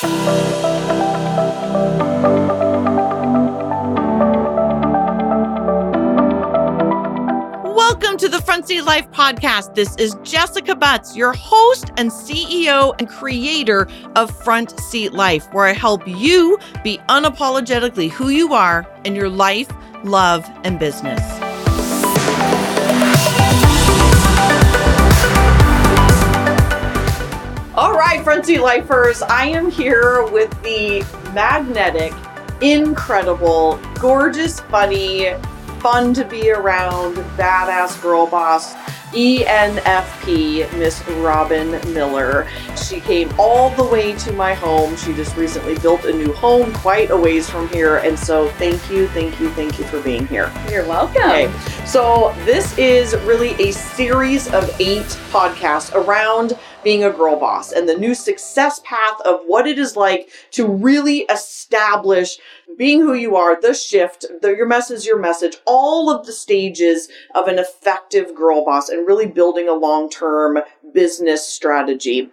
Welcome to the Front Seat Life podcast. This is Jessica Butts, your host and CEO and creator of Front Seat Life, where I help you be unapologetically who you are in your life, love, and business. All right, Front Seat Lifers, I am here with the magnetic, incredible, gorgeous, funny, fun to be around, badass girl boss, ENFP, Miss Robin Miller. She came all the way to my home. She just recently built a new home quite a ways from here. And so thank you for being here. You're welcome. Okay. So this is really a series of 8 podcasts around being a girl boss and the new success path of what it is like to really establish being who you are, the shift, your message, all of the stages of an effective girl boss and really building a long-term business strategy.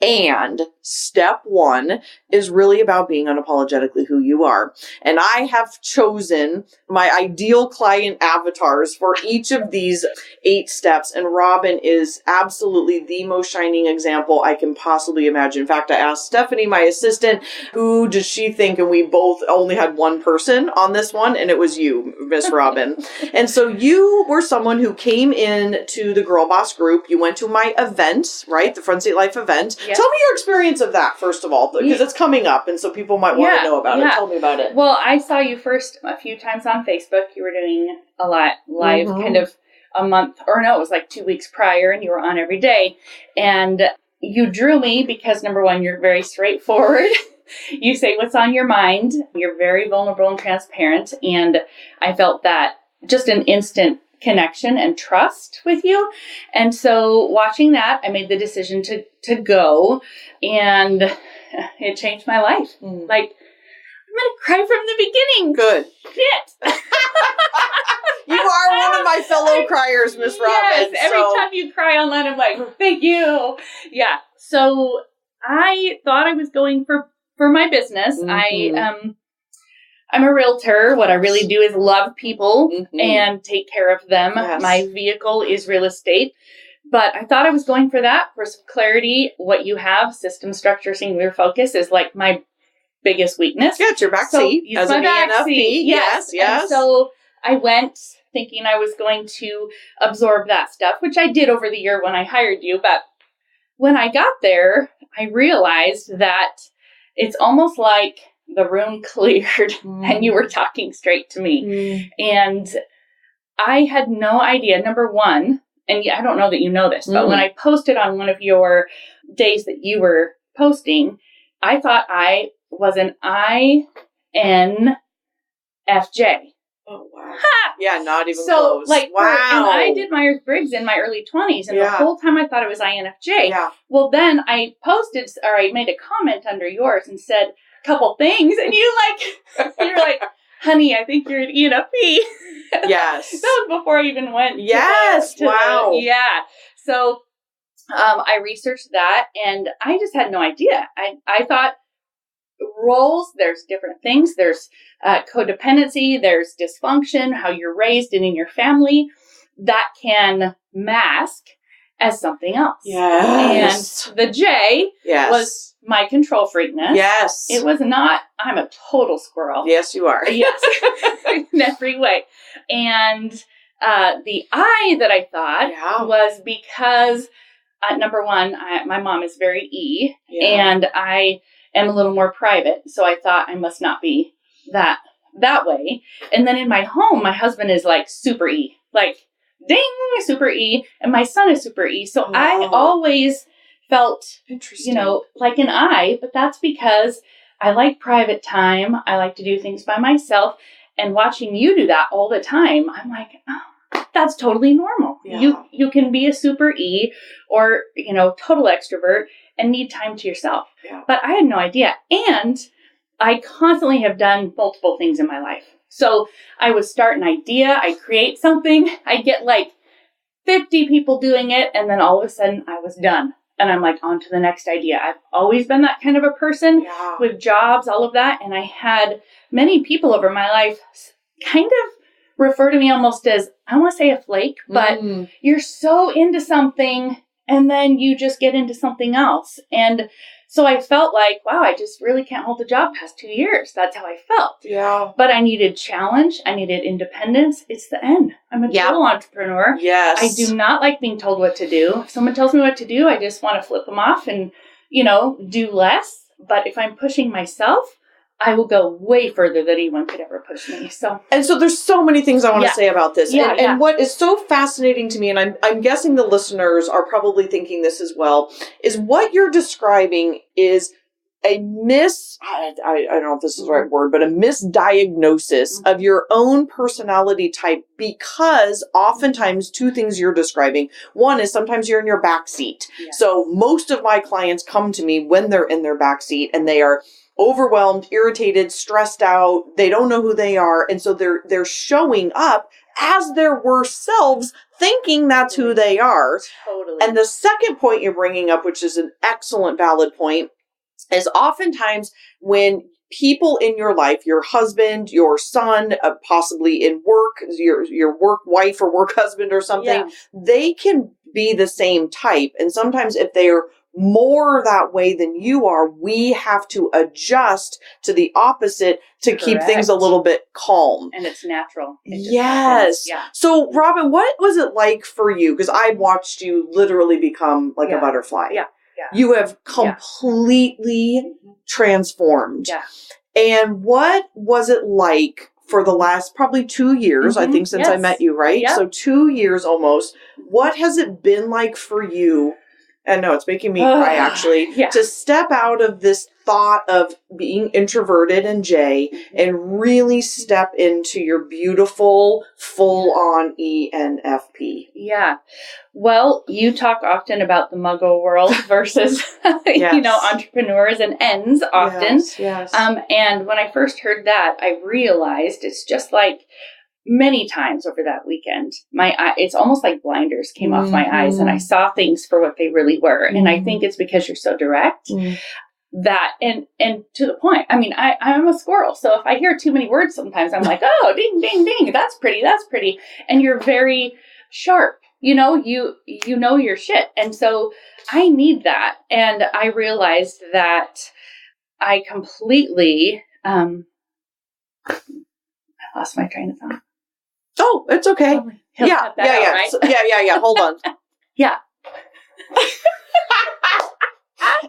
And step 1 is really about being unapologetically who you are. And I have chosen my ideal client avatars for each of these 8 steps. And Robin is absolutely the most shining example I can possibly imagine. In fact, I asked Stephanie, my assistant, who does she think? And we both only had one person on this one, and it was you, Miss Robin. And so you were someone who came in to the Girl Boss group. You went to my event, right? The Front Seat Life event. Yep. Tell me your experience of that, first of all, because it's coming up, and so people might want to know about it. Tell me about it. Well, I saw you first a few times on Facebook. You were doing a lot live, kind of a month, or no, it was like 2 weeks prior, and you were on every day. And you drew me because, number one, you're very straightforward. You say what's on your mind. You're very vulnerable and transparent. And I felt that just an instant connection and trust with you. And so watching that, I made the decision to go, and it changed my life. Like, I'm going to cry from the beginning. Good. Shit. You are one of my fellow criers, Miss Robin. Yes, every time you cry online, I'm like, thank you. Yeah. So I thought I was going for my business. I'm a realtor. What I really do is love people and take care of them. Yes. My vehicle is real estate. But I thought I was going for that, for some clarity. What you have, system, structure, singular focus, is like my biggest weakness. Yeah, it's your back seat as an ENFP. Yes. And so I went thinking I was going to absorb that stuff, which I did over the year when I hired you. But when I got there, I realized that it's almost like the room cleared and you were talking straight to me. And I had no idea, number one, and I don't know that you know this, but when I posted on one of your days that you were posting, I thought I was an INFJ. Oh, wow. Ha! Yeah, not even close. Like, wow. And I did Myers-Briggs in my early 20s, and the whole time I thought it was INFJ. Yeah. Well, then I posted, or I made a comment under yours and said a couple things, and you're like, honey, I think you're an ENFP. Yes. That was before I even went. Wow. Yeah. So I researched that, and I just had no idea. I thought roles, there's different things. There's codependency, there's dysfunction, how you're raised and in your family, that can mask as something else. Yes. And the J was my control freakness. Yes. It was not, I'm a total squirrel. Yes, you are. Yes. In every way. And the I that I thought was because, number one, my mom is very E, and I am a little more private. So I thought I must not be that way. And then in my home, my husband is like super E, like ding, super E. And my son is super E. So I always felt, like an I, but that's because I like private time. I like to do things by myself. And watching you do that all the time, I'm like, oh, that's totally normal. Yeah. You can be a super E or, total extrovert and need time to yourself. Yeah. But I had no idea. And I constantly have done multiple things in my life. So I would start an idea, I create something, I get like 50 people doing it, and then all of a sudden I was done. and I'm like, on to the next idea. I've always been that kind of a person with jobs, all of that. And I had many people over my life kind of refer to me almost as, I don't want to say a flake, but you're so into something and then you just get into something else. And so I felt like, wow, I just really can't hold a job past 2 years. That's how I felt. Yeah. But I needed challenge. I needed independence. It's the end. I'm a total entrepreneur. Yes. I do not like being told what to do. If someone tells me what to do, I just want to flip them off and, do less. But if I'm pushing myself, I will go way further than anyone could ever push me. So there's so many things I want to say about this. And what is so fascinating to me, and I'm guessing the listeners are probably thinking this as well, is what you're describing is a I don't know if this is the right word, but a misdiagnosis of your own personality type, because oftentimes two things you're describing. One is sometimes you're in your back seat. Yes. So most of my clients come to me when they're in their back seat and they are overwhelmed, irritated, stressed out. They don't know who they are. And so they're showing up as their worst selves, thinking that's who they are. Totally. And the second point you're bringing up, which is an excellent, valid point, is oftentimes when people in your life, your husband, your son, possibly in work, your work wife or work husband or something, they can be the same type. And sometimes if they're more that way than you are, we have to adjust to the opposite to keep things a little bit calm. And it's natural. Yes. Yeah. So, Robin, what was it like for you? Because I watched you literally become like a butterfly. Yeah. You have completely transformed. Yeah. And what was it like for the last probably 2 years, I think, since I met you, right? Yep. So 2 years almost. What has it been like for you? And no, it's making me cry, actually, to step out of this thought of being introverted and J and really step into your beautiful, full-on ENFP. Yeah. Well, you talk often about the muggle world versus, entrepreneurs and ends often. Yes. And when I first heard that, I realized it's just like, many times over that weekend, it's almost like blinders came off my eyes and I saw things for what they really were. And I think it's because you're so direct that, and to the point, I mean, I'm a squirrel. So if I hear too many words, sometimes I'm like, oh, ding, ding, ding. That's pretty. And you're very sharp, you know your shit. And so I need that. And I realized that I completely, I lost my train of thought. Oh, it's okay. Yeah. Right? So, yeah. Hold on. Yeah.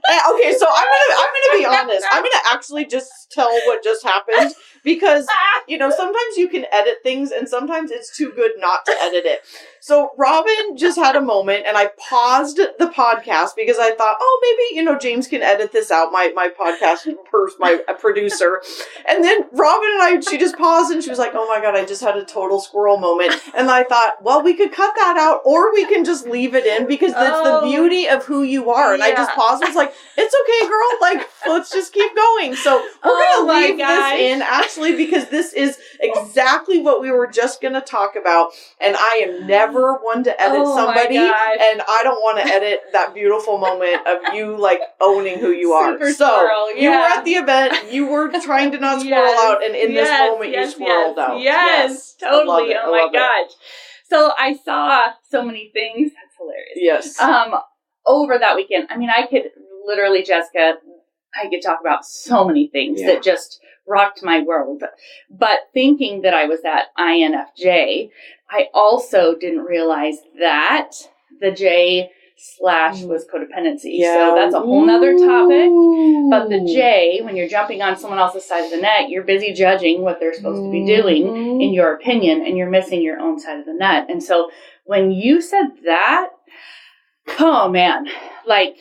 Okay, so I'm gonna be honest. I'm gonna actually just tell what just happened because sometimes you can edit things and sometimes it's too good not to edit it. So Robin just had a moment and I paused the podcast because I thought, oh, maybe James can edit this out. My podcast my producer, and then Robin and she just paused and she was like, oh my god, I just had a total squirrel moment, and I thought, well, we could cut that out or we can just leave it in because that's the beauty of who you are. And I just paused and was like, it's okay, girl. Like, let's just keep going. So we're going to leave this in, actually, because this is exactly what we were just going to talk about. And I am never one to edit somebody. And I don't want to edit that beautiful moment of you, like, owning who you are. Super squirrel, you were at the event. You were trying to not squirrel out. And in this moment, you squirreled out. Yes, totally. Oh, my gosh. So I saw so many things. That's hilarious. Yes. Over that weekend. I mean, I could literally, Jessica, I could talk about so many things that just rocked my world. But thinking that I was that INFJ, I also didn't realize that the J/ was codependency. So that's a whole nother topic. But the J, when you're jumping on someone else's side of the net, you're busy judging what they're supposed to be doing in your opinion, and you're missing your own side of the net. And so when you said that, oh man, like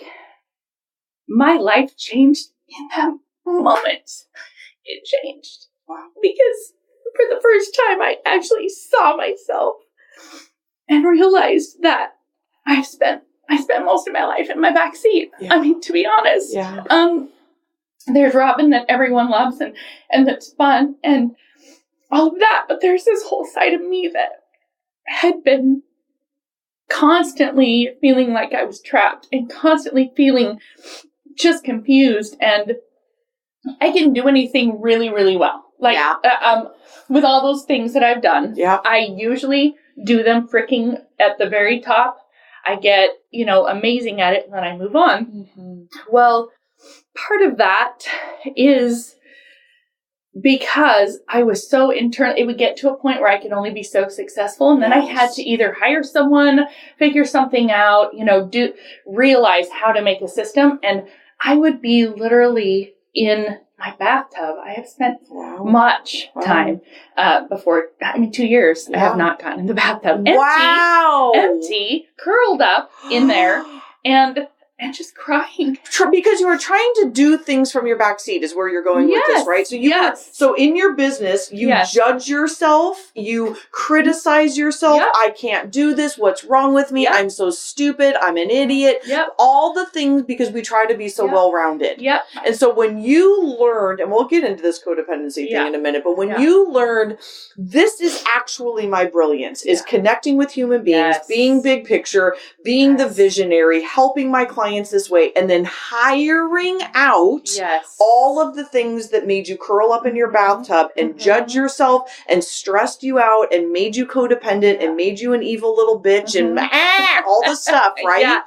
my life changed in that moment. It changed. Wow. Because for the first time, I actually saw myself and realized that I spent most of my life in my back seat. Yeah. I mean, to be honest. Yeah. There's Robin that everyone loves and that's fun and all of that, but there's this whole side of me that had been constantly feeling like I was trapped and constantly feeling just confused, and I can do anything really, really well. Like, with all those things that I've done, I usually do them freaking at the very top. I get, amazing at it, and then I move on. Mm-hmm. Well, part of that is because I was so internal, it would get to a point where I could only be so successful. And then I had to either hire someone, figure something out, realize how to make a system. And I would be literally in my bathtub. I have spent much time before, 2 years. I have not gotten in the bathtub. Empty, curled up in there. And just crying. Because you were trying to do things from your backseat is where you're going with this, right? So so in your business, you judge yourself, you criticize yourself. I can't do this. What's wrong with me? I'm so stupid. I'm an idiot. All the things, because we try to be so well-rounded. And so when you learned, and we'll get into this codependency thing in a minute, but when you learned this is actually my brilliance, is connecting with human beings, being big picture, being the visionary, helping my clients this way, and then hiring out all of the things that made you curl up in your bathtub and judge yourself and stressed you out and made you codependent and made you an evil little bitch and all the stuff, right?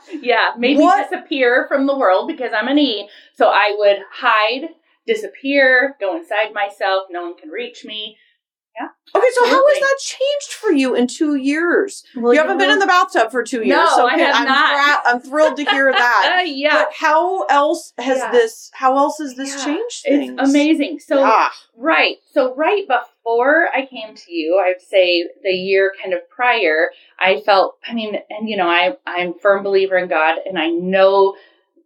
Made me disappear from the world because I'm an E. So I would hide, disappear, go inside myself. No one can reach me. Okay, so how has that changed for you in 2 years? Well, you haven't been in the bathtub for 2 years. No, so I have not. I'm thrilled to hear that. But how else has this changed things? It's amazing. So, right before I came to you, I'd say the year kind of prior, I felt, I'm a firm believer in God, and I know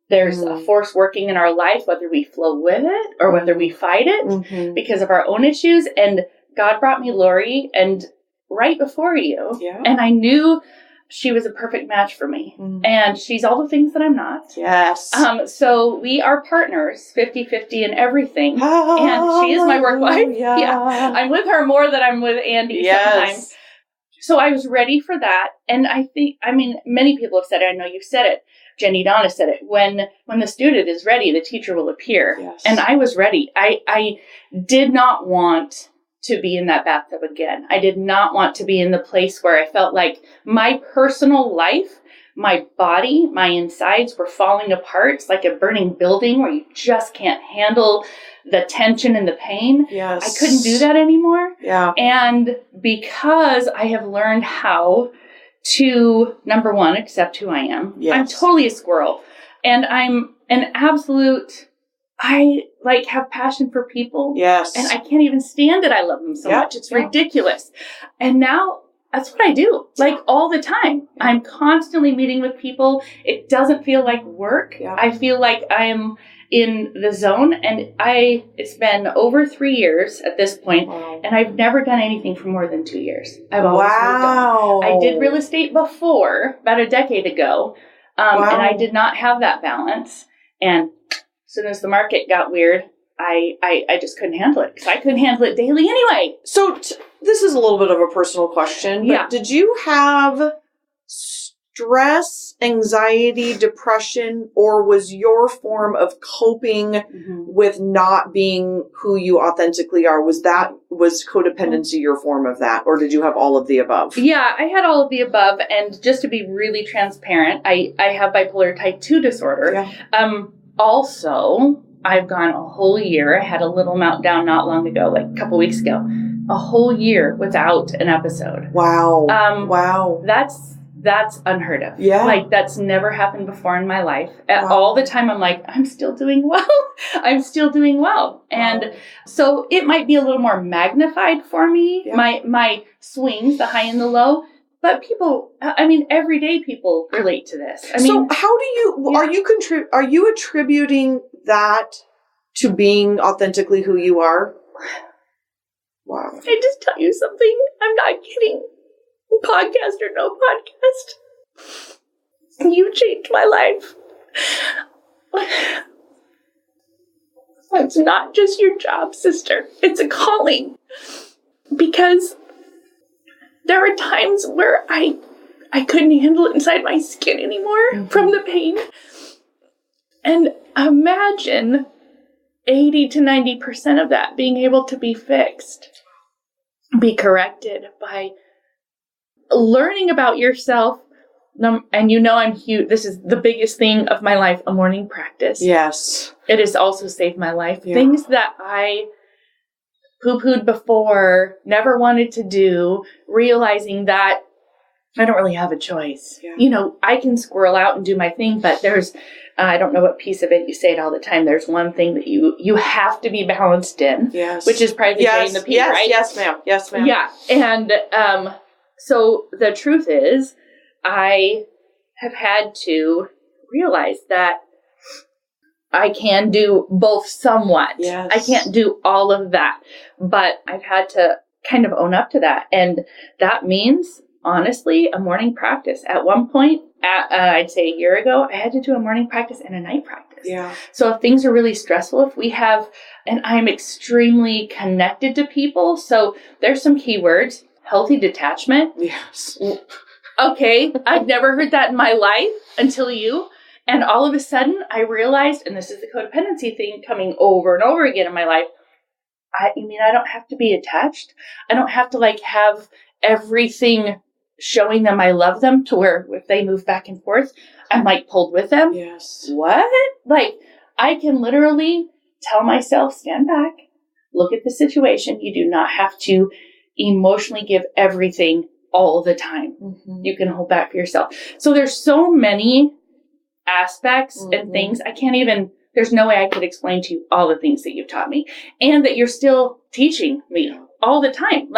there's a force working in our life, whether we flow with it or whether we fight it because of our own issues. And God brought me Lori, and right before you, and I knew she was a perfect match for me. And she's all the things that I'm not. So we are partners, 50-50 in everything. And she is my work wife. I'm with her more than I'm with Andy sometimes. So I was ready for that. And I think, many people have said it. I know you've said it. Jenny Donna said it. When the student is ready, the teacher will appear. And I was ready. I did not want to be in that bathtub again. I did not want to be in the place where I felt like my personal life, my body, my insides were falling apart. It's like a burning building where you just can't handle the tension and the pain. I couldn't do that anymore. And because I have learned how to, number one, accept who I am. I'm totally a squirrel. And I'm an absolute, I have passion for people. And I can't even stand it. I love them so much. It's ridiculous. And now that's what I do, all the time. I'm constantly meeting with people. It doesn't feel like work. I feel like I'm in the zone, and it's been over 3 years at this point, and I've never done anything for more than 2 years. I've always moved on. I did real estate before, about a decade ago, and I did not have that balance. And as soon as the market got weird, I just couldn't handle it, because I couldn't handle it daily anyway. So this is a little bit of a personal question, but did you have stress, anxiety, depression, or was your form of coping with not being who you authentically are, was codependency your form of that, or did you have all of the above? I had all of the above, and just to be really transparent, I have bipolar type 2 disorder. Also, I've gone a whole year. I had a little meltdown not long ago, a couple weeks ago. A whole year without an episode. Wow. That's unheard of. That's never happened before in my life. All the time I'm like, I'm still doing well. I'm still doing well. And so it might be a little more magnified for me, my swings, the high and the low. But people, everyday people relate to this. So how do you, are you attributing that to being authentically who you are? Wow. Can I just tell you something? I'm not kidding. Podcast or no podcast, you changed my life. It's not just your job, sister. It's a calling. Because there are times where I I couldn't handle it inside my skin anymore from the pain. And imagine 80 to 90% of that being able to be fixed, be corrected by learning about yourself. And I'm huge. This is the biggest thing of my life, a morning practice. Yes. It has also saved my life. Yeah. Things that I poo-pooed before, never wanted to do, realizing that I don't really have a choice. Yeah. I can squirrel out and do my thing, but there's, I don't know what piece of it, you say it all the time, there's one thing that you have to be balanced in, yes. which is probably the J and the P, yes, right? Yes, ma'am. Yes, ma'am. Yeah. And so the truth is, I have had to realize that I can do both somewhat. Yes. I can't do all of that, but I've had to kind of own up to that. And that means, honestly, a morning practice. At one point, I'd say a year ago, I had to do a morning practice and a night practice. Yeah. So if things are really stressful, and I'm extremely connected to people, so there's some keywords. Healthy detachment. Yes. Okay, I've never heard that in my life until you. And all of a sudden, I realized, and this is the codependency thing coming over and over again in my life, I don't have to be attached. I don't have to have everything showing them I love them to where if they move back and forth, I'm pulled with them. Yes. What? I can literally tell myself, stand back, look at the situation. You do not have to emotionally give everything all the time. Mm-hmm. You can hold back for yourself. So there's so many aspects and things there's no way I could explain to you all the things that you've taught me and that you're still teaching me all the time.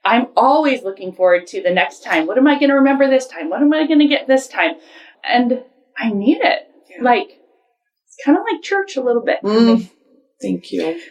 I'm always looking forward to the next time. What am I going to remember this time? What am I going to get this time? And I need it. Yeah. It's kind of like church a little bit for me. Thank you.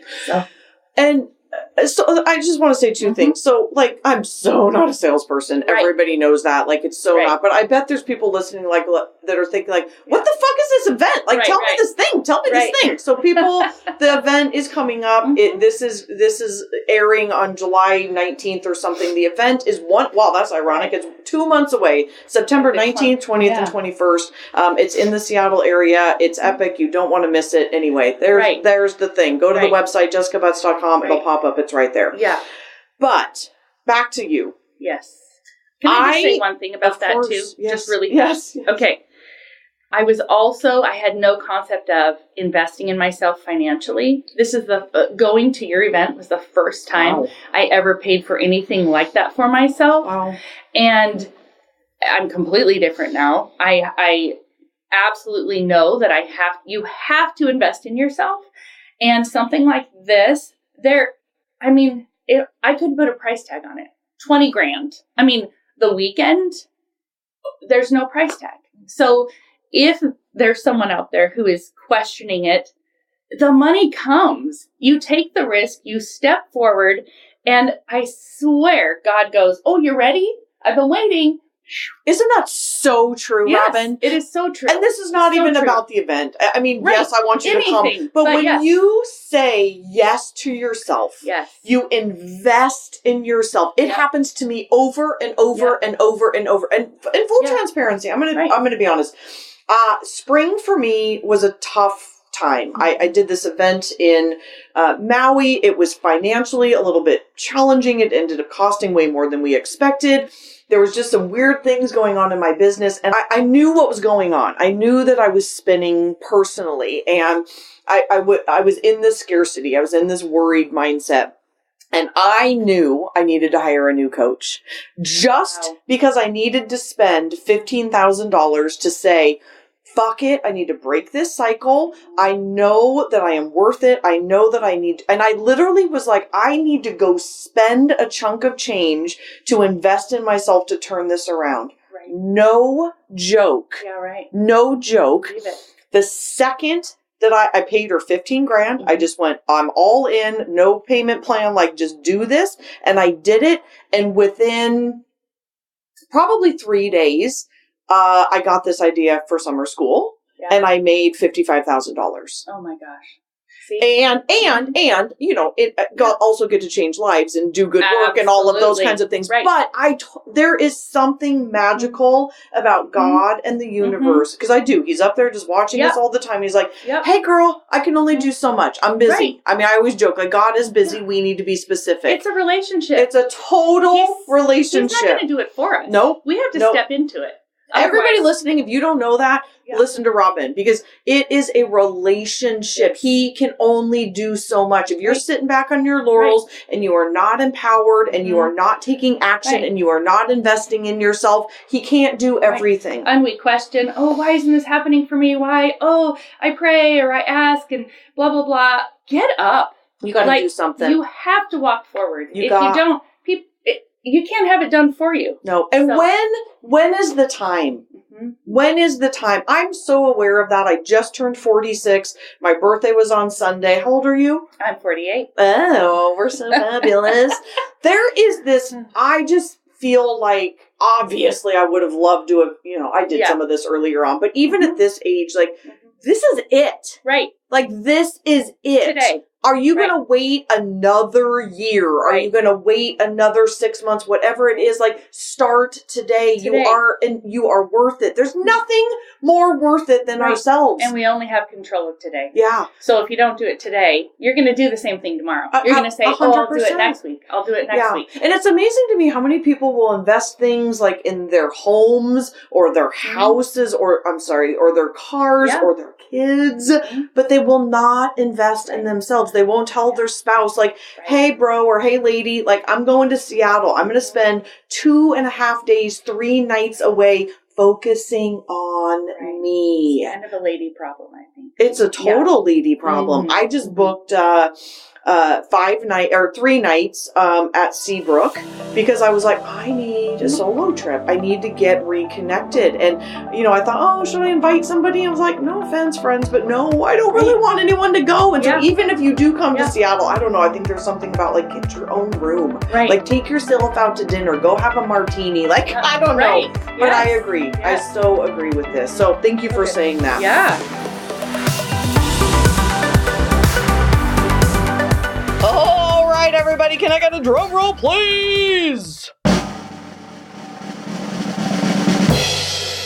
So I just want to say two things. So, I'm so not a salesperson. Right. Everybody knows that. It's so not. But I bet there's people listening, that are thinking, what the fuck is this event? Tell me this thing. Tell me this thing. So, people, the event is coming up. Mm-hmm. This is airing on July 19th or something. The event is wow, that's ironic. It's 2 months away. September 19th, 20th, and 21st. It's in the Seattle area. It's epic. You don't want to miss it. Anyway, there's the thing. Go to the website, jessicabutts.com. It'll pop up. It's right there. Yeah. But back to you. Yes. Can I just say one thing about that too? Yes. Just really fast. Yes. Okay. I had no concept of investing in myself financially. This is going to your event was the first time I ever paid for anything like that for myself. Wow. And I'm completely different now. I absolutely know that you have to invest in yourself. And something like this, I could put a price tag on it. 20 grand. The weekend, there's no price tag. So if there's someone out there who is questioning it, the money comes. You take the risk, you step forward, and I swear God goes, oh, you're ready? I've been waiting. Isn't that so true, yes, Robin? It is so true. And this is not even about the event. Yes, I want you to come. But when you say yes to yourself, you invest in yourself. It happens to me over and over and over and over. And in full transparency, I'm gonna be honest. Spring for me was a tough time. I did this event in Maui. It was financially a little bit challenging. It ended up costing way more than we expected. There was just some weird things going on in my business, and I knew what was going on. I knew that I was spinning personally, and I was in this scarcity. I was in this worried mindset. And I knew I needed to hire a new coach just because I needed to spend $15,000 to say, fuck it, I need to break this cycle. I know that I am worth it. I know that and I literally was like, I need to go spend a chunk of change to invest in myself to turn this around. Right. No joke. Yeah, right. No joke. The second that I paid her 15 grand, I just went, I'm all in, no payment plan, just do this. And I did it. And within probably 3 days, I got this idea for summer school and I made $55,000. Oh my gosh. See? And also get to change lives and do good work and all of those kinds of things. Right. But there is something magical about God and the universe, because I do. He's up there just watching us all the time. He's like, hey girl, I can only do so much. I'm busy. Right. I mean, I always joke, like, God is busy. We need to be specific. It's a relationship. It's a total relationship. He's not going to do it for us. Nope. We have to step into it. Everybody listening, if you don't know that, listen to Robin, because it is a relationship. Yes. He can only do so much. If you're sitting back on your laurels and you are not empowered and you are not taking action and you are not investing in yourself, he can't do everything. And we question, why isn't this happening for me? Why? I pray or I ask and blah, blah, blah. Get up. You got to do something. You have to walk forward. If you don't, you can't have it done for you. No. And when is the time? Mm-hmm. When is the time? I'm so aware of that. I just turned 46. My birthday was on Sunday. How old are you? I'm 48. Oh, we're so fabulous. There is this, I just feel like, obviously I would have loved to have, I did some of this earlier on, but even at this age, like, this is it. Right. Like, this is it. Today. Are you going to wait another year? Are you going to wait another 6 months? Whatever it is, like, start today. You are worth it. There's nothing more worth it than ourselves. And we only have control of today. Yeah. So if you don't do it today, you're going to do the same thing tomorrow. You're going to say, 100%. I'll do it next week. I'll do it next week. And it's amazing to me how many people will invest things like in their homes or their houses or their cars or their kids, but they will not invest in themselves. They won't tell their spouse, like, hey, bro, or hey, lady, like, I'm going to Seattle. I'm going to spend 2.5 days, 3 nights away focusing on me. It's kind of a lady problem, I think. It's a total lady problem. I just booked 3 nights at Seabrook because I was like, I need a solo trip. I need to get reconnected. And, I thought, should I invite somebody? I was like, no offense, friends, but no, I don't really want anyone to go. And so even if you do come to Seattle, I don't know. I think there's something about, like, get your own room. Right. Like, take yourself out to dinner. Go have a martini. Like, I don't know. But I agree. I so agree with this. So thank you for saying that. Yeah. All right, everybody, can I get a drum roll, please?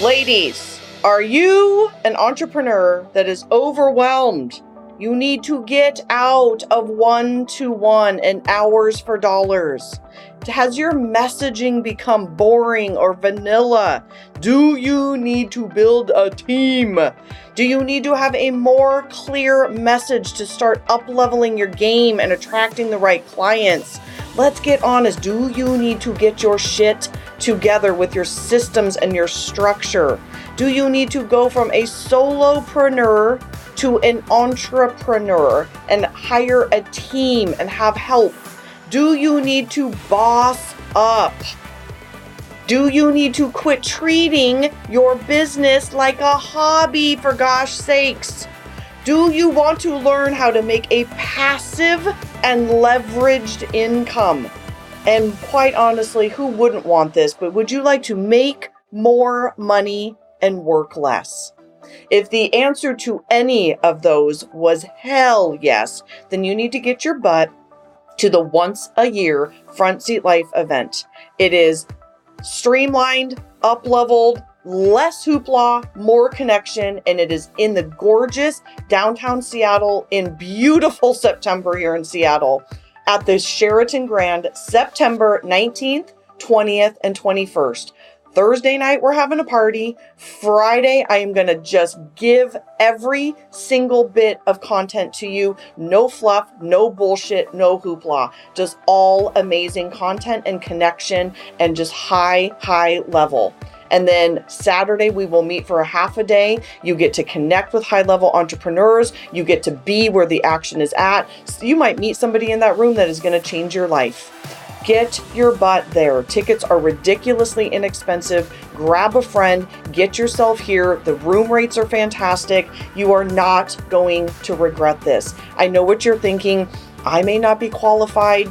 Ladies, are you an entrepreneur that is overwhelmed? You need to get out of one-to-one and hours for dollars. Has your messaging become boring or vanilla? Do you need to build a team? Do you need to have a more clear message to start up-leveling your game and attracting the right clients? Let's get honest. Do you need to get your shit together with your systems and your structure? Do you need to go from a solopreneur to an entrepreneur and hire a team and have help? Do you need to boss up? Do you need to quit treating your business like a hobby, for gosh sakes? Do you want to learn how to make a passive and leveraged income? And quite honestly, who wouldn't want this? But would you like to make more money and work less? If the answer to any of those was hell yes, then you need to get your butt to the once a year Front Seat Life event. It is streamlined, up-leveled, less hoopla, more connection, and it is in the gorgeous downtown Seattle in beautiful September here in Seattle at the Sheraton Grand, September 19th, 20th, and 21st. Thursday night, we're having a party. Friday, I am going to just give every single bit of content to you. No fluff, no bullshit, no hoopla. Just all amazing content and connection and just high level. And then Saturday, we will meet for a half a day. You get to connect with high-level entrepreneurs. You get to be where the action is at. So you might meet somebody in that room that is going to change your life. Get your butt there. Tickets are ridiculously inexpensive. Grab a friend, get yourself here. The room rates are fantastic. You are not going to regret this. I know what you're thinking. I may not be qualified.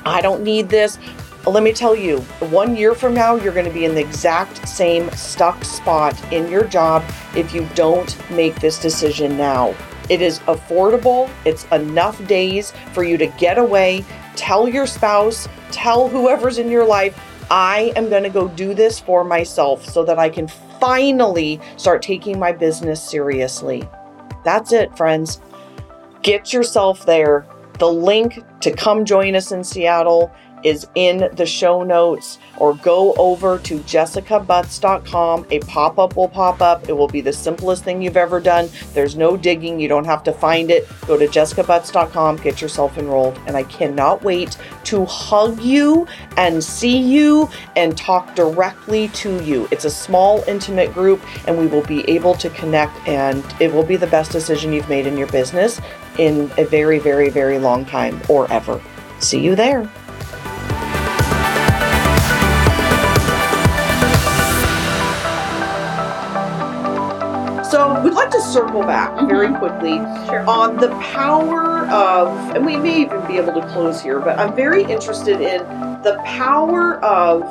I don't need this. Let me tell you, 1 year from now, you're going to be in the exact same stuck spot in your job if you don't make this decision now. It is affordable. It's enough days for you to get away. Tell your spouse, tell whoever's in your life, I am going to go do this for myself so that I can finally start taking my business seriously. That's it, friends. Get yourself there. The link to come join us in Seattle is in the show notes, or go over to jessicabutts.com. A pop-up will pop up. It will be the simplest thing you've ever done. There's no digging. You don't have to find it. Go to jessicabutts.com, get yourself enrolled. And I cannot wait to hug you and see you and talk directly to you. It's a small, intimate group, and we will be able to connect, and it will be the best decision you've made in your business in a very, very, very long time, or ever. See you there. So we'd like to circle back very quickly on the power of, and we may even be able to close here, but I'm very interested in the power of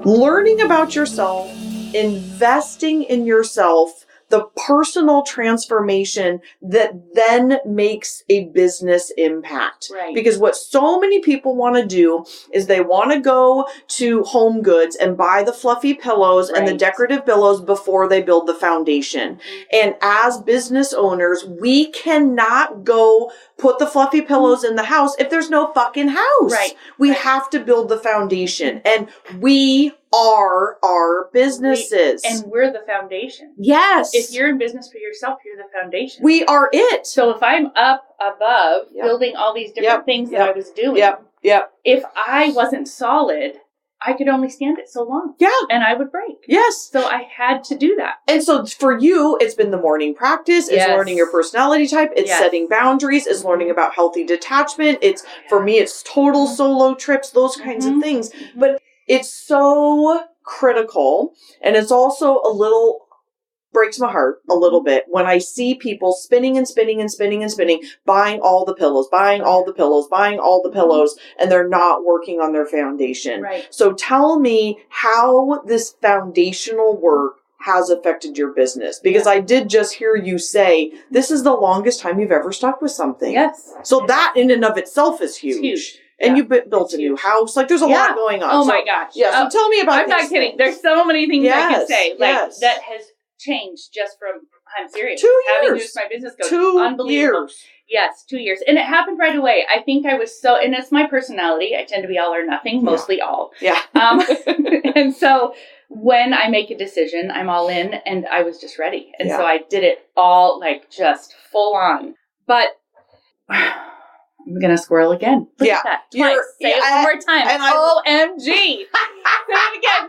learning about yourself, investing in yourself, the personal transformation that then makes a business impact. Right. Because what so many people want to do is they want to go to Home Goods and buy the fluffy pillows and the decorative pillows before they build the foundation. And as business owners, we cannot go put the fluffy pillows in the house if there's no fucking house. Right. We have to build the foundation, and we are our businesses. And we're the foundation. Yes. If you're in business for yourself, you're the foundation. We are it. So if I'm up above building all these different things that I was doing, if I wasn't solid, I could only stand it so long. Yeah. And I would break. Yes. So I had to do that. And so for you, it's been the morning practice. It's learning your personality type. It's setting boundaries. It's learning about healthy detachment. It's, for me, it's total solo trips, those kinds of things. But it's so critical. And it's also a little, breaks my heart a little bit when I see people spinning and spinning and spinning and spinning, buying all the pillows, buying all the pillows, buying all the pillows, and they're not working on their foundation. Right. So tell me how this foundational work has affected your business. Because I did just hear you say, this is the longest time you've ever stuck with something. Yes. So that in and of itself is huge. It's huge. And you built a new house. Like, there's a lot going on. Oh, so, my gosh. Yeah, so tell me about I'm not kidding. There's so many things I can say. Like, that has changed just from, I'm serious. 2 years. Having just my business coach. 2 Unbelievable. years. Yes, 2 years. And it happened right away. I think I was so, and it's my personality. I tend to be all or nothing, mostly all. Yeah. And so when I make a decision, I'm all in, and I was just ready. And so I did it all, like, just full on. But I'm going to squirrel again. Look at that. Twice. Say it one more time. And OMG.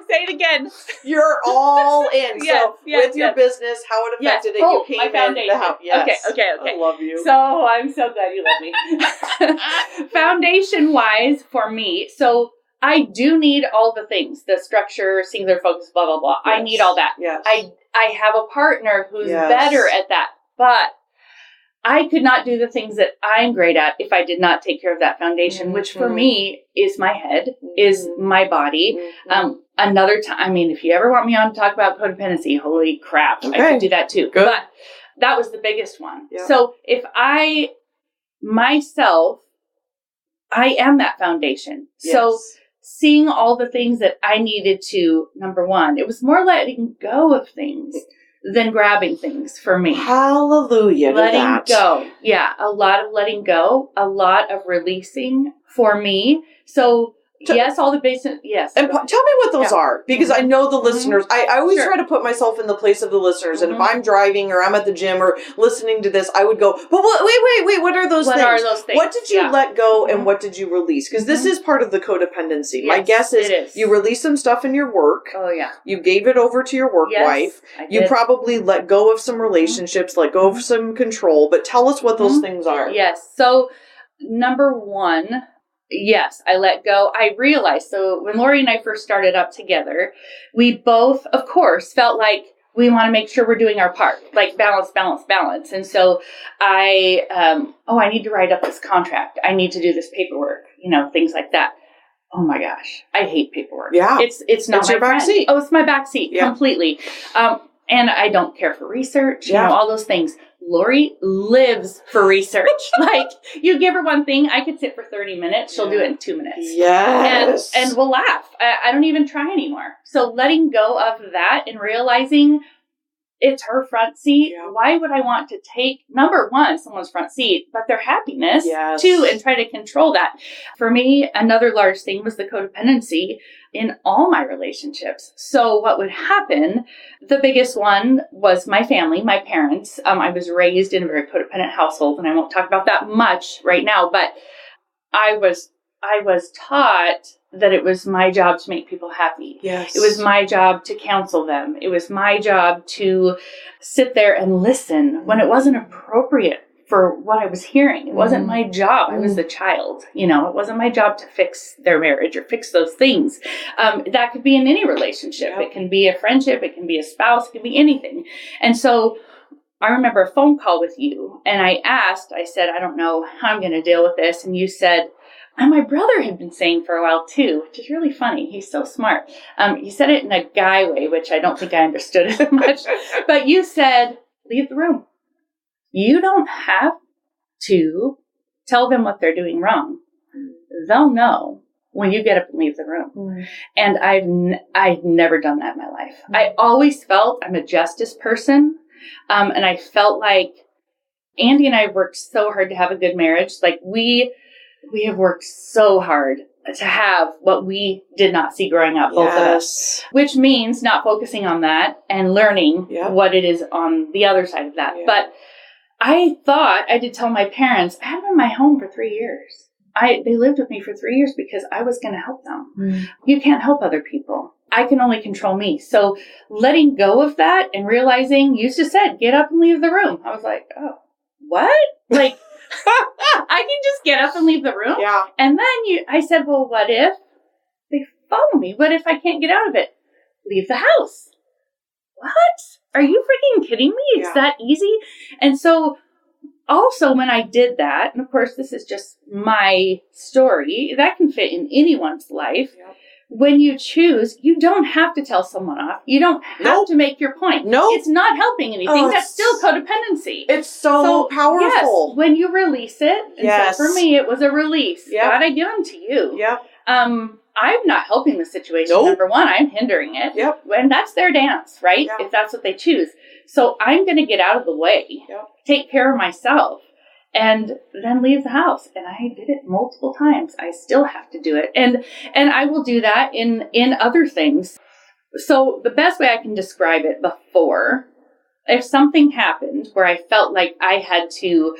Say it again. You're all in. So with your business, how it affected it, you came my foundation. in the house. Yes. Okay. I love you. So I'm so glad you love me. Foundation-wise for me, so I do need all the things, the structure, singular focus, blah, blah, blah. Yes. I need all that. Yes. I have a partner who's better at that, but I could not do the things that I'm great at if I did not take care of that foundation, which for me is my head, is my body. Another time, I mean, if you ever want me on to talk about codependency, holy crap, I could do that too. Good. But that was the biggest one. Yeah. So if I, myself, I am that foundation. Yes. So seeing all the things that I needed to, number one, it was more letting go of things than grabbing things for me. Hallelujah. Letting go. Yeah. A lot of letting go, a lot of releasing for me. So yes, all the basic, yes. And tell me what those are, because I know the listeners, I always try to put myself in the place of the listeners, and if I'm driving or I'm at the gym or listening to this, I would go, but wait, what are those things? What are those things? What did you let go and what did you release? Because this is part of the codependency. My guess is you released some stuff in your work. Oh, yeah. You gave it over to your work wife. You probably let go of some relationships, let go of some control, but tell us what those things are. Yes. So, number one, yes, I let go. I realized, so when Lori and I first started up together, we both, of course, felt like we want to make sure we're doing our part, like balance. And so I need to write up this contract. I need to do this paperwork, things like that. Oh my gosh, I hate paperwork. Yeah. It's not my your back seat. Oh, it's my back seat completely. And I don't care for research, all those things. Lori lives for research. Like, you give her one thing, I could sit for 30 minutes. She'll do it in 2 minutes. Yes. And we'll laugh. I don't even try anymore. So letting go of that and realizing it's her front seat. Yeah. Why would I want to take, number one, someone's front seat, but their happiness too, and try to control that? For me, another large thing was the codependency in all my relationships. So what would happen, the biggest one was my family, my parents. I was raised in a very codependent household, and I won't talk about that much right now, but I was taught that it was my job to make people happy. Yes. It was my job to counsel them. It was my job to sit there and listen when it wasn't appropriate for what I was hearing. It wasn't my job. I was the child. It wasn't my job to fix their marriage or fix those things. That could be in any relationship. It can be a friendship. It can be a spouse. It can be anything. And so I remember a phone call with you, and I said, I don't know how I'm going to deal with this. And you said, and my brother had been saying for a while too, which is really funny. He's so smart. He said it in a guy way, which I don't think I understood as much. But you said, leave the room. You don't have to tell them what they're doing wrong. They'll know when you get up and leave the room. And I've never done that in my life. I always felt I'm a justice person. And I felt like Andy and I have worked so hard to have a good marriage. Like we have worked so hard to have what we did not see growing up, both of us, which means not focusing on that and learning what it is on the other side of that. Yeah. But I did tell my parents, I had them in my home for 3 years. They lived with me for 3 years because I was going to help them. You can't help other people. I can only control me. So letting go of that and realizing, you just said, get up and leave the room. I was like, oh, what? Like, I can just get up and leave the room? Yeah. And then I said, well, what if they follow me? What if I can't get out of it? Leave the house. What? Are you freaking kidding me? It's that easy? And so also when I did that, and of course this is just my story, that can fit in anyone's life. Yep. When you choose, you don't have to tell someone off. You don't have to make your point. It's not helping anything. That's still codependency. It's so powerful. Yes, when you release it. And so for me, it was a release. God, I give them to you. Yep. I'm not helping the situation. Number one, I'm hindering it. Yep. And that's their dance, right? Yep. If that's what they choose. So I'm going to get out of the way, take care of myself, and then leave the house. And I did it multiple times. I still have to do it. And I will do that in other things. So the best way I can describe it before, if something happened where I felt like I had to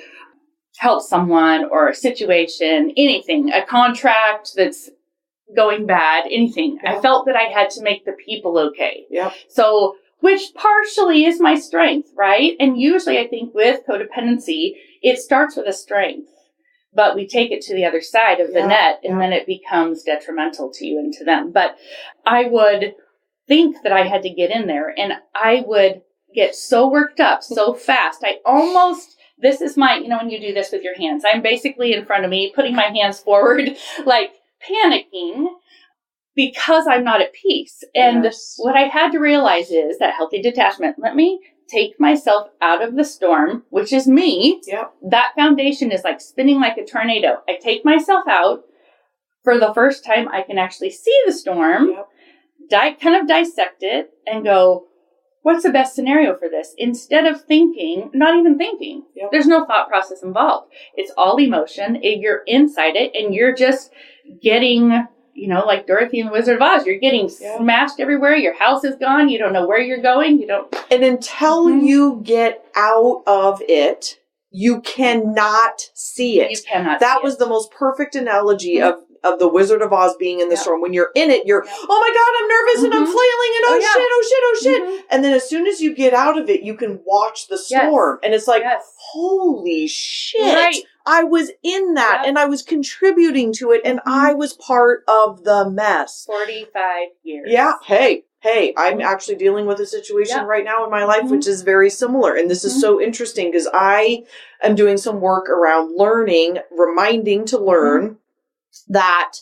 help someone or a situation, anything, a contract that's going bad, anything, I felt that I had to make the people okay. Yeah. So, which partially is my strength, right? And usually I think with codependency, it starts with a strength, but we take it to the other side of the net, and then it becomes detrimental to you and to them. But I would think that I had to get in there, and I would get so worked up so fast. This is my, when you do this with your hands, I'm basically in front of me, putting my hands forward, like panicking because I'm not at peace. And what I had to realize is that healthy detachment. Let me take myself out of the storm, which is me. Yep. That foundation is like spinning like a tornado. I take myself out. For the first time, I can actually see the storm, kind of dissect it, and go, what's the best scenario for this? Instead of not even thinking. Yep. There's no thought process involved. It's all emotion. You're inside it, and you're just getting, like Dorothy and the Wizard of Oz, you're getting smashed everywhere. Your house is gone. You don't know where you're going. And until you get out of it, you cannot see it. You cannot That was the most perfect analogy of the Wizard of Oz being in the storm. When you're in it, you're, oh my God, I'm nervous and I'm flailing and oh shit. And then as soon as you get out of it, you can watch the storm. And it's like, holy shit. Right. I was in that and I was contributing to it and I was part of the mess. 45 years. Yeah. Hey, I'm actually dealing with a situation right now in my life, which is very similar. And this is so interesting because I am doing some work around reminding to learn that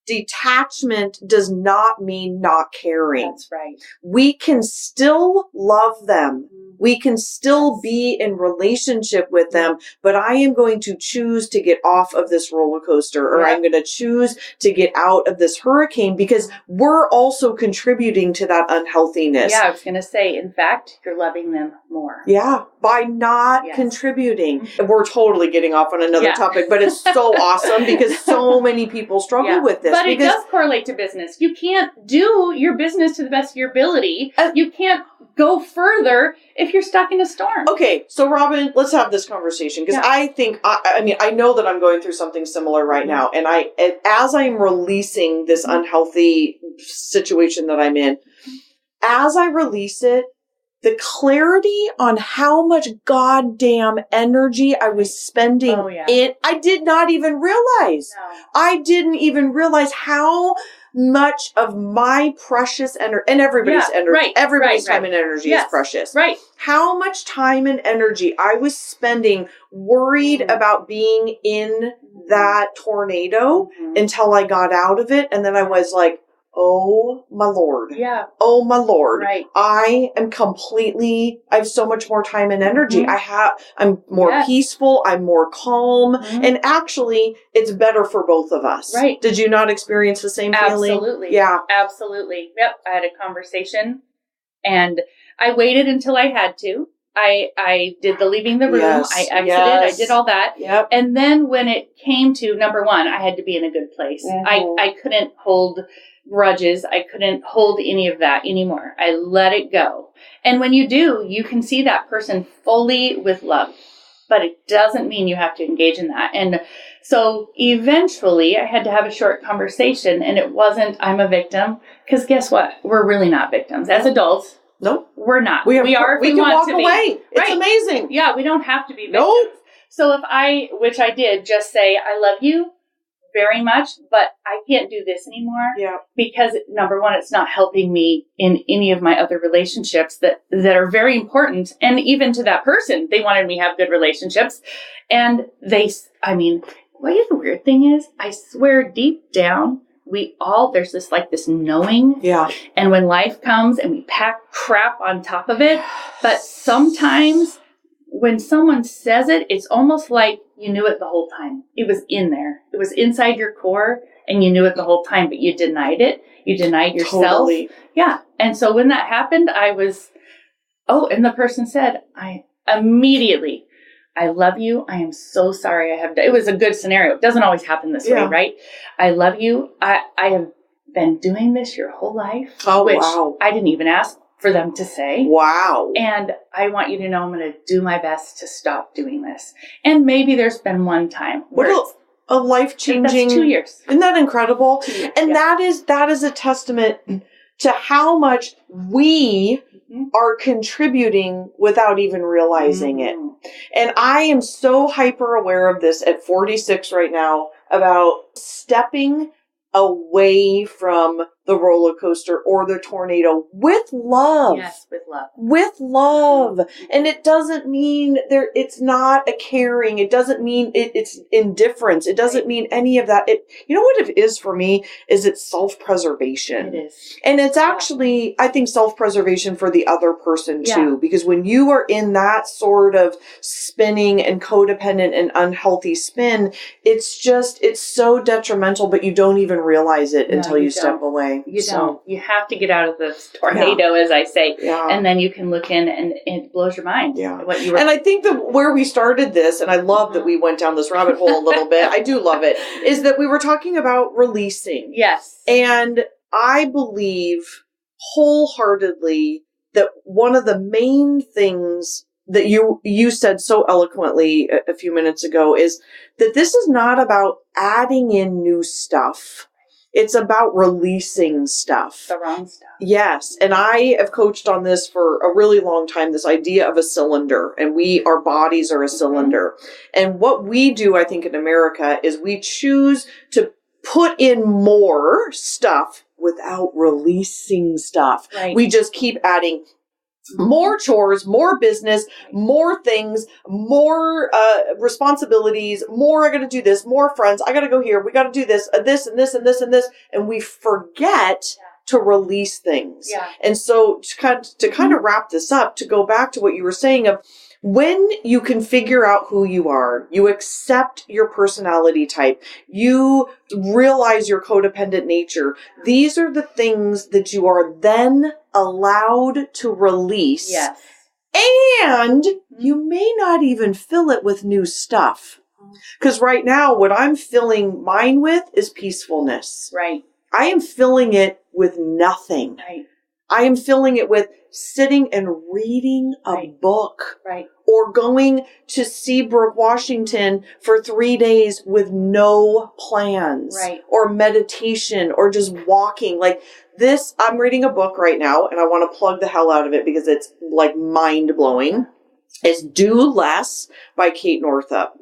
detachment does not mean not caring. That's right. We can still love them. We can still be in relationship with them, but I am going to choose to get off of this roller coaster, or I'm going to choose to get out of this hurricane, because we're also contributing to that unhealthiness. Yeah, I was going to say, in fact, you're loving them more. Yeah, by not contributing. We're totally getting off on another topic, but it's so awesome because so many people struggle with this. But it does correlate to business. You can't do your business to the best of your ability. You can't go further if you're stuck in a storm. Okay, so Robin, let's have this conversation, because I think, I know that I'm going through something similar right now, and as I'm releasing this unhealthy situation that I'm in, as I release it, the clarity on how much goddamn energy I was spending I did not even realize. No. I didn't even realize how much of my precious energy, and everybody's energy, everybody's time and energy is precious. Right. How much time and energy I was spending worried about being in that tornado until I got out of it. And then I was like, oh my Lord. Yeah. Oh my Lord. Right. I have so much more time and energy. I'm more peaceful. I'm more calm. And actually, it's better for both of us. Right. Did you not experience the same feeling? Absolutely. Yeah. Absolutely. Yep. I had a conversation and I waited until I had to. I did the leaving the room. Yes. I exited. I did all that. Yep. And then when it came to number one, I had to be in a good place. I couldn't hold grudges. I couldn't hold any of that anymore. I let it go. And when you do, you can see that person fully with love, but it doesn't mean you have to engage in that. And so eventually I had to have a short conversation, and it wasn't, I'm a victim, because guess what? We're really not victims as adults. Nope. We're not. We can walk away. It's amazing. Yeah. We don't have to be victims. Nope. So which I did, just say, I love you very much, but I can't do this anymore. Yeah. Because number one, it's not helping me in any of my other relationships that are very important. And even to that person, they wanted me to have good relationships. And the weird thing is, I swear deep down, there's this knowing. Yeah. And when life comes and we pack crap on top of it, but sometimes when someone says it, it's almost like you knew it the whole time. It was in there. It was inside your core, and you knew it the whole time, but you denied it. You denied yourself. Totally. Yeah. And so when that happened, and the person said, I love you. I am so sorry it was a good scenario. It doesn't always happen this way, right? I love you. I have been doing this your whole life. Oh, which wow. I didn't even ask for them to say. Wow. And I want you to know I'm going to do my best to stop doing this. And maybe there's been one time where a life-changing. That's 2 years. Isn't that incredible? 2 years, and that is a testament to how much we are contributing without even realizing it. And I am so hyper aware of this at 46 right now about stepping away from the roller coaster or the tornado with love. Yes, with love. With love. And it doesn't mean it's not a caring. It doesn't mean it's indifference. It doesn't mean any of that. You know what it is for me is it's self-preservation. It is. And it's actually, I think, self-preservation for the other person too. Because when you are in that sort of spinning and codependent and unhealthy spin, it's so detrimental, but you don't even realize it until you step away. You don't. You have to get out of this tornado, as I say. Yeah. And then you can look in and it blows your mind. Yeah. And I think that where we started this, and I love that we went down this rabbit hole a little bit, I do love it, is that we were talking about releasing. Yes. And I believe wholeheartedly that one of the main things that you said so eloquently a few minutes ago is that this is not about adding in new stuff. It's about releasing stuff. The wrong stuff. Yes. And I have coached on this for a really long time, this idea of a cylinder. And our bodies are a cylinder. And what we do, I think, in America is we choose to put in more stuff without releasing stuff. Right. We just keep adding more chores, more business, more things, more responsibilities, more I got to do this, more friends, I got to go here, we got to do this and this and this and this and this, and we forget to release things. Yeah. And so to kind of wrap this up, to go back to what you were saying of when you can figure out who you are, you accept your personality type, you realize your codependent nature, these are the things that you are then allowed to release. Yes. And you may not even fill it with new stuff. Because right now, what I'm filling mine with is peacefulness. Right. I am filling it with nothing. Right. I am filling it with sitting and reading a book. Right. Or going to Seabrook, Washington for 3 days with no plans. Right. Or meditation or just walking. Like this, I'm reading a book right now and I want to plug the hell out of it because it's like mind blowing. It's Do Less by Kate Northup.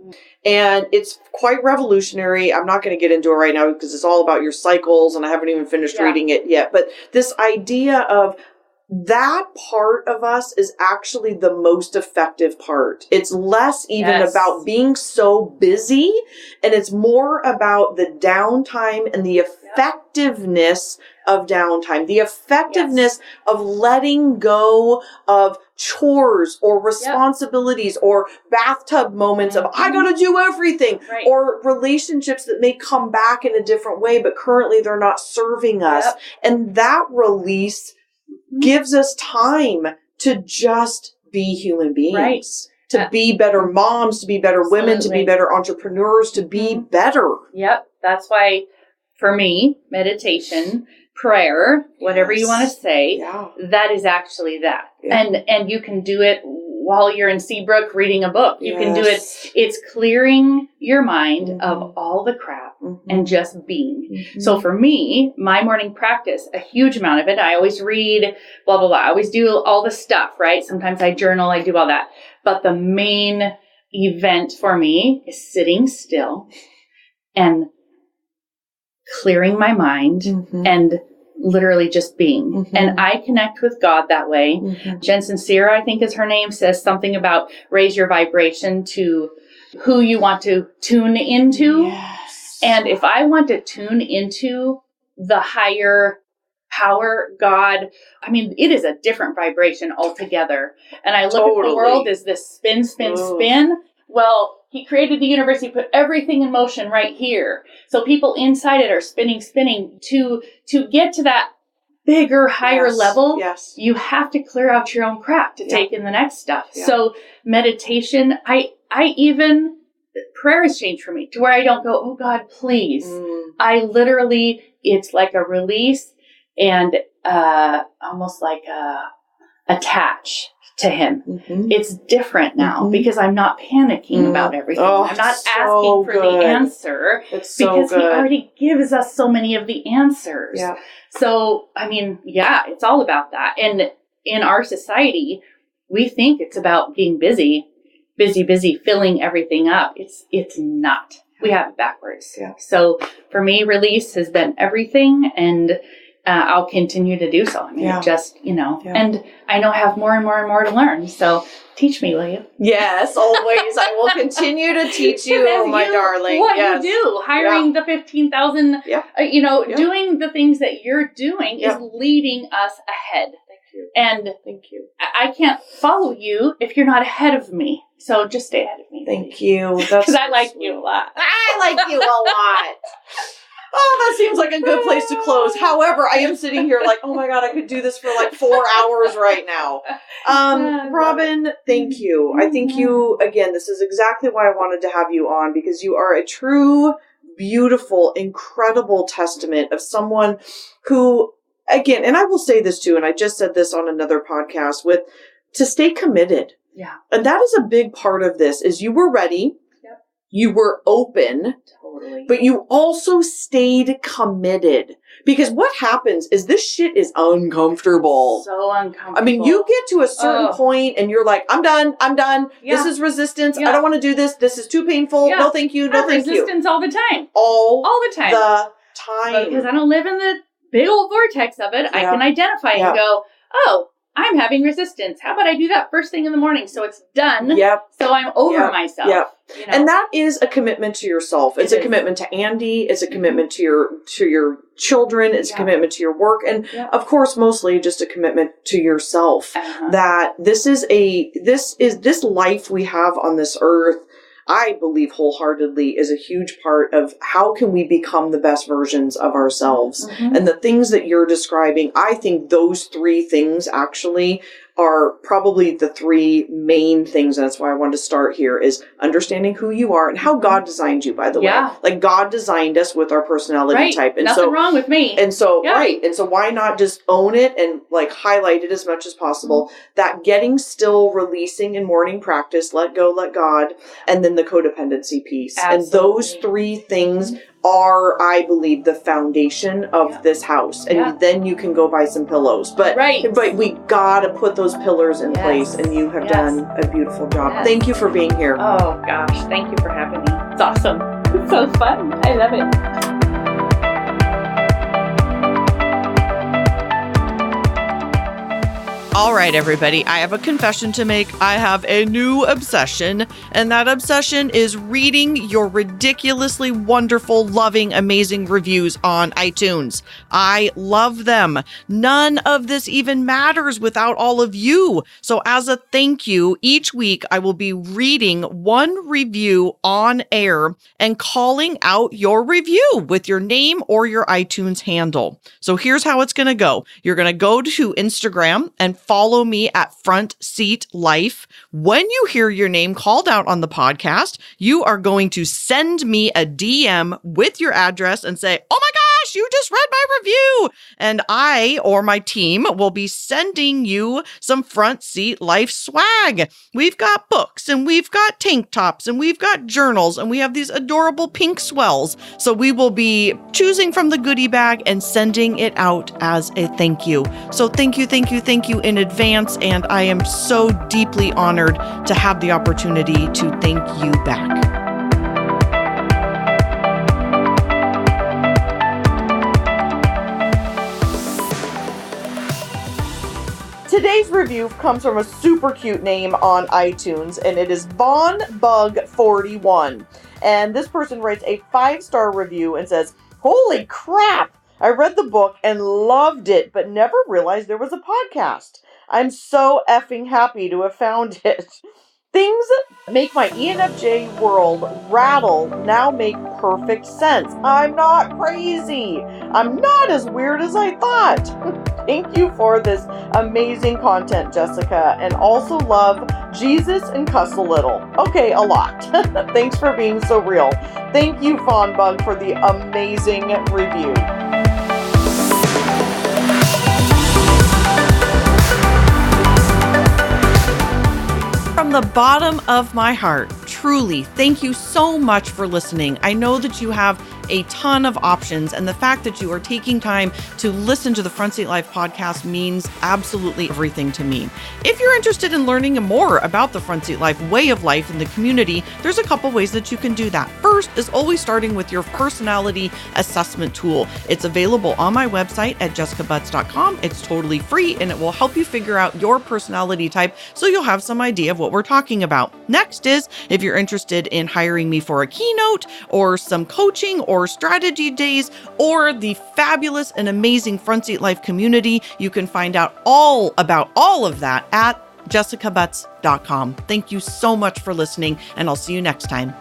And it's quite revolutionary. I'm not going to get into it right now because it's all about your cycles and I haven't even finished reading it yet. But this idea of that part of us is actually the most effective part. It's less even about being so busy and it's more about the downtime and the effectiveness of downtime, the effectiveness of letting go of chores or responsibilities or bathtub moments of I gotta do everything or relationships that may come back in a different way, but currently they're not serving us. And that release gives us time to just be human beings, to be better moms, to be better women, to be better entrepreneurs, to be better. Yep. That's why for me, meditation, prayer, whatever you want to say, that is actually that. And you can do it while you're in Seabrook reading a book. You can do it. It's clearing your mind of all the crap and just being. So for me, my morning practice, a huge amount of it, I always read, blah, blah, blah. I always do all the stuff, right? Sometimes I journal, I do all that. But the main event for me is sitting still and clearing my mind and literally just being. And I connect with God that way. Jen Sincere, I think is her name, says something about raise your vibration to who you want to tune into. And if I want to tune into the higher power, God, I mean, it is a different vibration altogether. And I look at the world as this spin, spin, spin. Well, he created the universe. He put everything in motion right here. So people inside it are spinning, spinning. To get to that bigger, higher level, you have to clear out your own crap to take in the next stuff. So meditation, I even, prayer has changed for me to where I don't go, oh God, please. I literally, it's like a release and almost like attach to him. It's different now because I'm not panicking about everything. I'm not asking for the answer because he already gives us so many of the answers. So, I mean, it's all about that. And in our society, we think it's about being busy, filling everything up. It's not. We have it backwards. So for me, release has been everything, and I'll continue to do so. I mean, just, and I know I have more and more and more to learn. So teach me, will you? Yes, always. I will continue to teach you, my darling. What you do, hiring the 15,000, doing the things that you're doing is leading us ahead. Thank you. And thank you. I can't follow you if you're not ahead of me. So just stay ahead of me. Thank you. Because I like you a lot. I like you a lot. Oh, that seems like a good place to close. However, I am sitting here like, oh my God, I could do this for like 4 hours right now. Robin, thank you. I think you, again, this is exactly why I wanted to have you on, because you are a true, beautiful, incredible testament of someone who, again, and I will say this too, and I just said this on another podcast, to stay committed. Yeah. And that is a big part of this, is you were ready. Yep. You were open. Totally. But you also stayed committed. Because what happens is this shit is uncomfortable. So uncomfortable. I mean, you get to a certain point and you're like, I'm done. Yeah. This is resistance. I don't want to do this. This is too painful. No, thank you. No, thank you. Resistance all the time. All the time. The time. Because I don't live in the big old vortex of it. I can identify and go, oh, I'm having resistance. How about I do that first thing in the morning so it's done? Yep. So I'm over myself. Yep. You know? And that is a commitment to yourself. It's a commitment to Andy. It's a commitment to your children. It's a commitment to your work. And of course, mostly just a commitment to yourself. That this life we have on this earth, I believe wholeheartedly, is a huge part of how can we become the best versions of ourselves. And the things that you're describing, I think those three things actually are probably the three main things. And that's why I wanted to start here, is understanding who you are and how God designed you, by the way. Like, God designed us with our personality type. And nothing wrong with me. And so, And so why not just own it and like highlight it as much as possible? That getting still, releasing in morning practice, let go, let God, and then the codependency piece. And those three things are, I believe, the foundation of this house. And then you can go buy some pillows. But we gotta put those pillars in place, and you have done a beautiful job. Thank you for being here. Oh gosh, thank you for having me. It's awesome. It's so fun. I love it. All right, everybody, I have a confession to make. I have a new obsession, and that obsession is reading your ridiculously wonderful, loving, amazing reviews on iTunes. I love them. None of this even matters without all of you. So as a thank you, each week I will be reading one review on air and calling out your review with your name or your iTunes handle. So here's how it's going to go. You're going to go to Instagram and follow me at Front Seat Life. When you hear your name called out on the podcast, you are going to send me a DM with your address and say, "Oh my gosh, you just read my review." And I or my team will be sending you some Front Seat Life swag. We've got books, and we've got tank tops, and we've got journals, and we have these adorable pink swells. So we will be choosing from the goodie bag and sending it out as a thank you. So thank you in advance, and I am so deeply honored to have the opportunity to thank you back. Today's review comes from a super cute name on iTunes, and it is VonBug41. And this person writes a 5-star review and says, "Holy crap! I read the book and loved it, but never realized there was a podcast. I'm so effing happy to have found it. Things make my ENFJ world rattle now make perfect sense. I'm not crazy. I'm not as weird as I thought. Thank you for this amazing content, Jessica, and also love Jesus and cuss a little. Okay, a lot. Thanks for being so real." Thank you, Fawnbug, for the amazing review. From the bottom of my heart, truly, thank you so much for listening. I know that you have a ton of options, and the fact that you are taking time to listen to the Front Seat Life podcast means absolutely everything to me. If you're interested in learning more about the Front Seat Life way of life in the community, there's a couple ways that you can do that. First is always starting with your personality assessment tool. It's available on my website at jessicabutts.com. It's totally free, and it will help you figure out your personality type so you'll have some idea of what we're talking about. Next is, if you're interested in hiring me for a keynote or some coaching or strategy days or the fabulous and amazing Front Seat Life community, you can find out all about all of that at jessicabutts.com. Thank you so much for listening, and I'll see you next time.